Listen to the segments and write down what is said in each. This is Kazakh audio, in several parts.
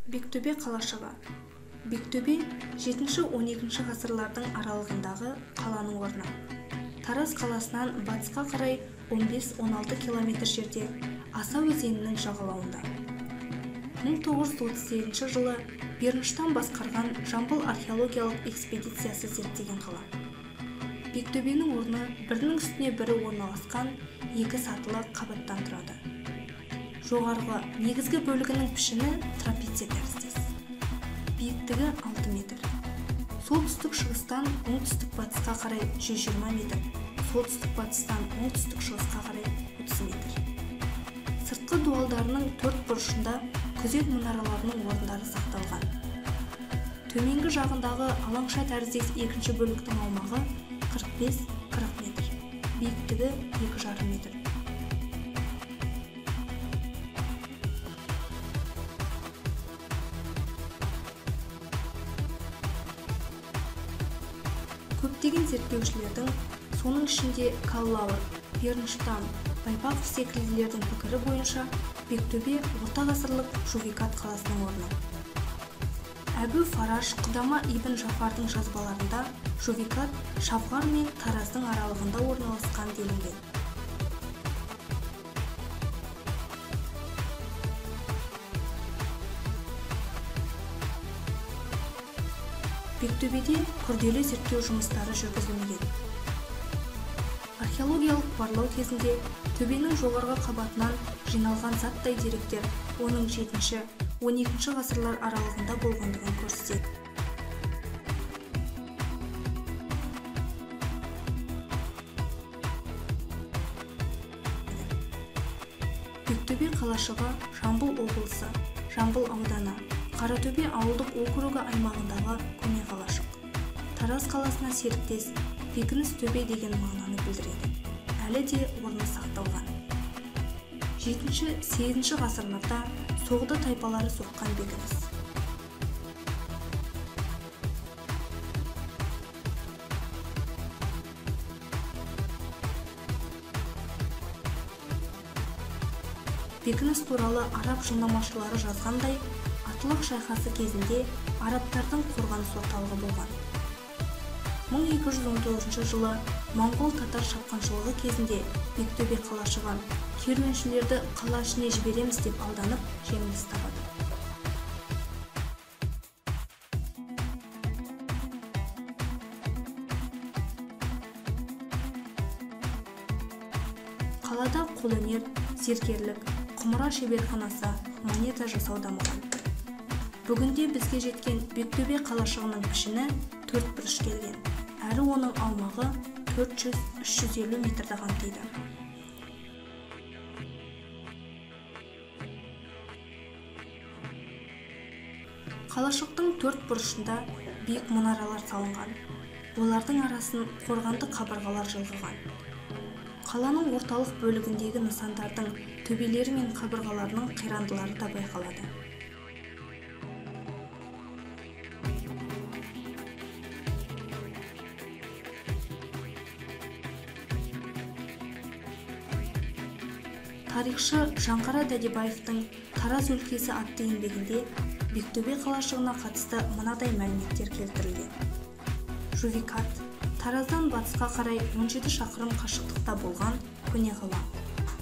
Бектөбе қалашығы. Бектөбе 7-12 ғасырлардың аралығындағы қаланың орны. Тараз қаласынан батысқа қарай 15-16 км жерде Аса өзенінің жағалауында. 1938 жылы Берныштан басқарған Жамбыл археологиялық экспедициясы зерттеген қала. Бектөбенің орны бірінің үстіне бірі орналасқан екі сатылы қабаттан тұрады. Жоғарғы негізгі бөлігінің пішіні трапеция тәріздес. Биіктігі 6 метр. Солтүстік-шығыстан оңтүстік-батысқа қарай 120 метр, солтүстік-батыстан оңтүстік-шығысқа қарай 30 метр. Сыртқы дуалдарының төрт бұрышында күзет мұнараларының орындары сақталған. Төменгі жағындағы алаңша тәріздес екінші бөліктің аумағы 45-40 метр, биіктігі 2,5 метр. Көптеген зерттеушілердің, соның ішінде Каллауэр, Берныштан, Байпақов секілділердің пікірі бойынша Бектөбе орта ғасырлық Жувикат қаласының орны. Әбу Фараш Құдама ибн Жафардың жазбаларында Жувикат Шавғар мен Тараздың аралығында орналасқан делінген. Бектөбеде күрделі зерттеу жұмыстары жүргізілмеген. Археологиялық барлау кезінде төбенің жоғарғы қабатынан жиналған заттай деректер оның 7-12 ғасырлар аралығында болғандығын көрсетеді. Бектөбе қалашығы Жамбыл облысы, Жамбыл ауданы, Қаратөбе ауылдық округі аймағындағы көне қалашық. Тараз қаласына серіктес бекініс төбе деген мағынаны білдіреді. Әлі де орны сақталған. 7-8 ғасырларда соғды тайпалары соққан бекініс. Бекініс туралы араб жылнамашылары жазғандай, Атылық шайқасы кезінде арабтардың қорғаныс орталығы болған. 1219 жылы Моңғол татар шапқыншылығы кезінде Бектөбе қалашығы керуеншілерді қала ішіне жібереміз деп алданып жеңіліс табады. Қалада қолөнер, зергерлік, құмыра шеберханасы, монета жасау дамыған. Бүгінде бізге жеткен Бектөбе қалашығының пішіні 4 бұрыш келген, әрі оның аумағы 400-350 метрді қамтиды. Қалашықтың 4 бұрышында биік мұнаралар салынған, олардың арасын қорғанды қабырғалар жылғыған. Қаланың орталық бөлігіндегі нысандардың төбелері мен қабырғаларының қирандылары да байқалады. Тарихшы Жаңғара Дәдебаевтың Тараз өлкесі атты еңбегінде Бектөбе қалашығына қатысты мынадай мәліметтер келтірілген. Жувикат Тараздан батысқа қарай 17 шақырым қашықтықта болған көне қала.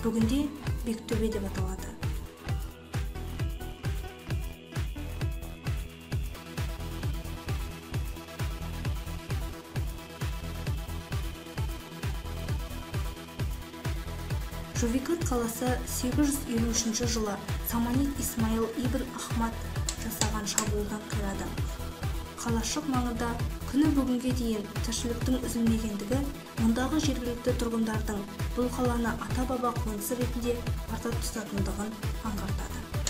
Бүгінде Бектөбе деп аталады. Жувикат қаласы 853 жылы Саманид Исмаил ибн Ахмад жасаған шабуылдан қирады. Қалашық маңында күні бүгінге дейін тіршіліктің үзілмегендігі мұндағы жергілікті тұрғындардың бұл қаланы ата-баба қонысы ретінде ата тұтатындығын аңғартады.